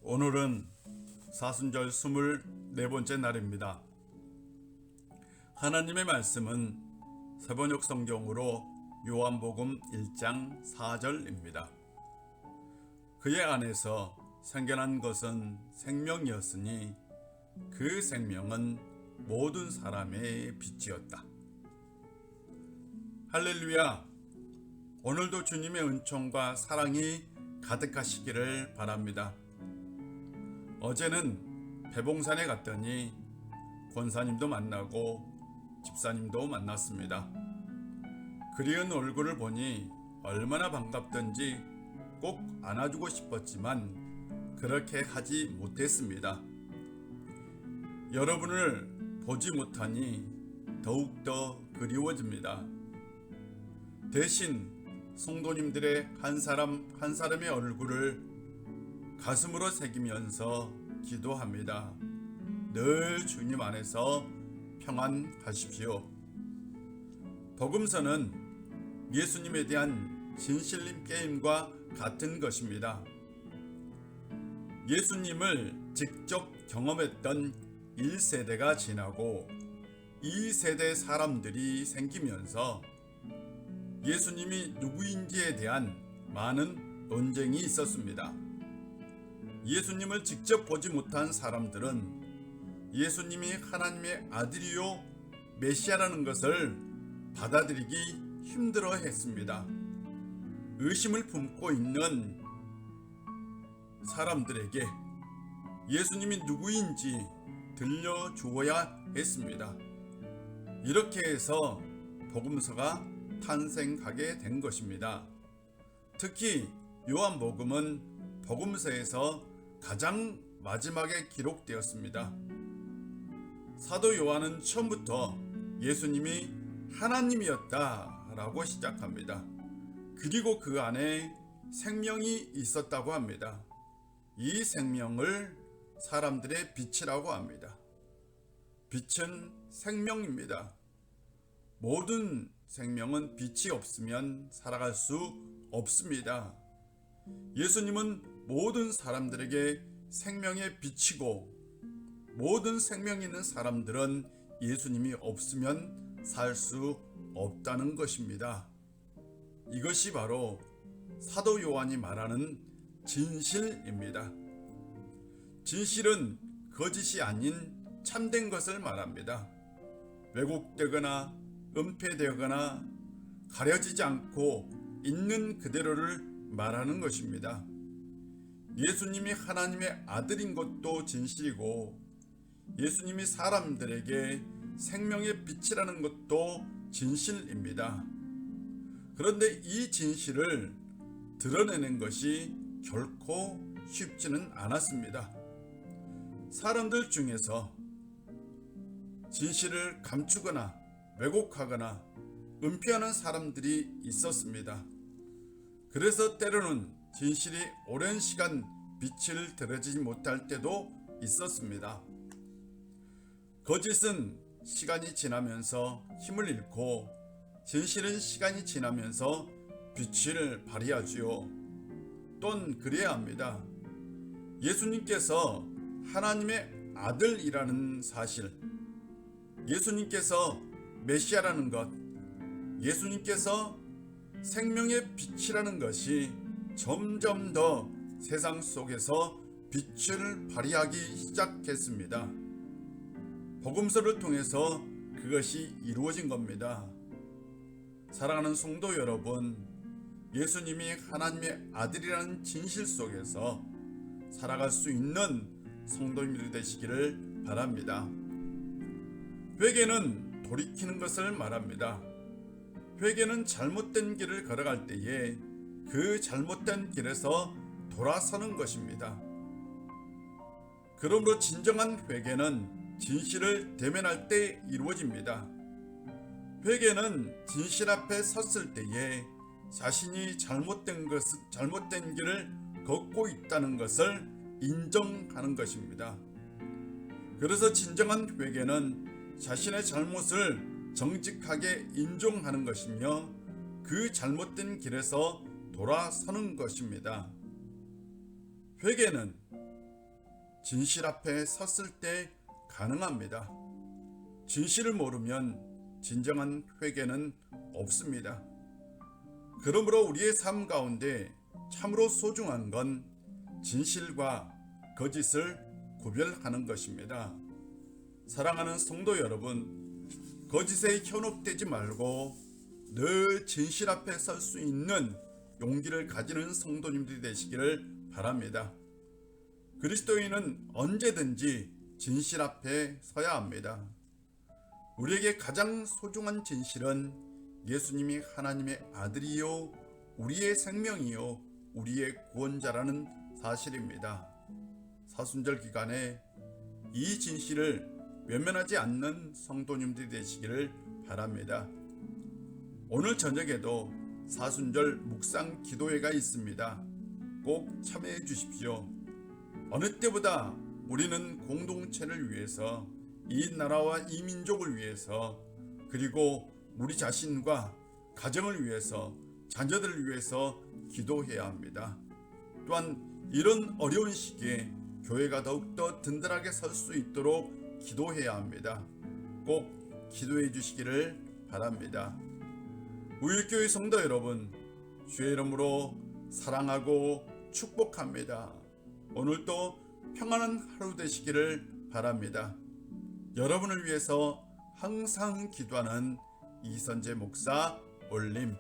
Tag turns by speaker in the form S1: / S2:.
S1: 오늘은 사순절 24번째 날입니다. 하나님의 말씀은 세번역 성경으로 요한복음 1장 4절입니다. 그의 안에서 생겨난 것은 생명이었으니 그 생명은 모든 사람의 빛이었다. 할렐루야! 오늘도 주님의 은총과 사랑이 가득하시기를 바랍니다. 어제는 배봉산에 갔더니 권사님도 만나고 집사님도 만났습니다. 그리운 얼굴을 보니 얼마나 반갑던지 꼭 안아주고 싶었지만 그렇게 하지 못했습니다. 여러분을 보지 못하니 더욱더 그리워집니다. 대신 성도님들의 한 사람 한 사람의 얼굴을 가슴으로 새기면서 기도합니다. 늘 주님 안에서 평안하십시오. 복음서는 예수님에 대한 진실림 게임과 같은 것입니다. 예수님을 직접 경험했던 1세대가 지나고 2세대 사람들이 생기면서 예수님이 누구인지에 대한 많은 논쟁이 있었습니다. 예수님을 직접 보지 못한 사람들은 예수님이 하나님의 아들이요 메시아라는 것을 받아들이기 힘들어 했습니다. 의심을 품고 있는 사람들에게 예수님이 누구인지 들려주어야 했습니다. 이렇게 해서 복음서가 탄생하게 된 것입니다. 특히 요한복음은 복음서에서 가장 마지막에 기록되었습니다. 사도 요한은 처음부터 예수님이 하나님이었다라고 시작합니다. 그리고 그 안에 생명이 있었다고 합니다. 이 생명을 사람들의 빛이라고 합니다. 빛은 생명입니다. 모든 생명은 빛이 없으면 살아갈 수 없습니다. 예수님은 모든 사람들에게 생명의 빛이고 모든 생명 있는 사람들은 예수님이 없으면 살 수 없다는 것입니다. 이것이 바로 사도 요한이 말하는 진실입니다. 진실은 거짓이 아닌 참된 것을 말합니다. 왜곡되거나 은폐되거나 가려지지 않고 있는 그대로를 말하는 것입니다. 예수님이 하나님의 아들인 것도 진실이고 예수님이 사람들에게 생명의 빛이라는 것도 진실입니다. 그런데 이 진실을 드러내는 것이 결코 쉽지는 않았습니다. 사람들 중에서 진실을 감추거나 왜곡하거나 은폐하는 사람들이 있었습니다. 그래서 때로는 진실이 오랜 시간 빛을 들여지지 못할 때도 있었습니다. 거짓은 시간이 지나면서 힘을 잃고 진실은 시간이 지나면서 빛을 발휘하지요. 또한 그래야 합니다. 예수님께서 하나님의 아들이라는 사실, 예수님께서 메시아라는 것, 예수님께서 생명의 빛이라는 것이 점점 더 세상 속에서 빛을 발휘하기 시작했습니다. 복음서를 통해서 그것이 이루어진 겁니다. 사랑하는 성도 여러분, 예수님이 하나님의 아들이라는 진실 속에서 살아갈 수 있는 성도님들이 되시기를 바랍니다. 회개는 돌이키는 것을 말합니다. 회개는 잘못된 길을 걸어갈 때에 그 잘못된 길에서 돌아서는 것입니다. 그러므로 진정한 회개는 진실을 대면할 때 이루어집니다. 회개는 진실 앞에 섰을 때에 자신이 잘못된 길을 걷고 있다는 것을 인정하는 것입니다. 그래서 진정한 회개는 자신의 잘못을 정직하게 인정하는 것이며 그 잘못된 길에서 돌아서는 것입니다. 회개는 진실 앞에 섰을 때 가능합니다. 진실을 모르면 진정한 회개는 없습니다. 그러므로 우리의 삶 가운데 참으로 소중한 건 진실과 거짓을 구별하는 것입니다. 사랑하는 성도 여러분, 거짓에 현혹되지 말고 늘 진실 앞에 설 수 있는 용기를 가지는 성도님들이 되시기를 바랍니다. 그리스도인은 언제든지 진실 앞에 서야 합니다. 우리에게 가장 소중한 진실은 예수님이 하나님의 아들이요 우리의 생명이요 우리의 구원자라는 사실입니다. 사순절 기간에 이 진실을 외면하지 않는 성도님들이 되시기를 바랍니다. 오늘 저녁에도 사순절 묵상 기도회가 있습니다. 꼭 참여해 주십시오. 어느 때보다 우리는 공동체를 위해서, 이 나라와 이 민족을 위해서, 그리고 우리 자신과 가정을 위해서, 자녀들을 위해서 기도해야 합니다. 또한 이런 어려운 시기에 교회가 더욱더 든든하게 설 수 있도록 기도해야 합니다. 꼭 기도해 주시기를 바랍니다. 우일교회 성도 여러분, 주의 이름으로 사랑하고 축복합니다. 오늘도 평안한 하루 되시기를 바랍니다. 여러분을 위해서 항상 기도하는 이선재 목사 올림.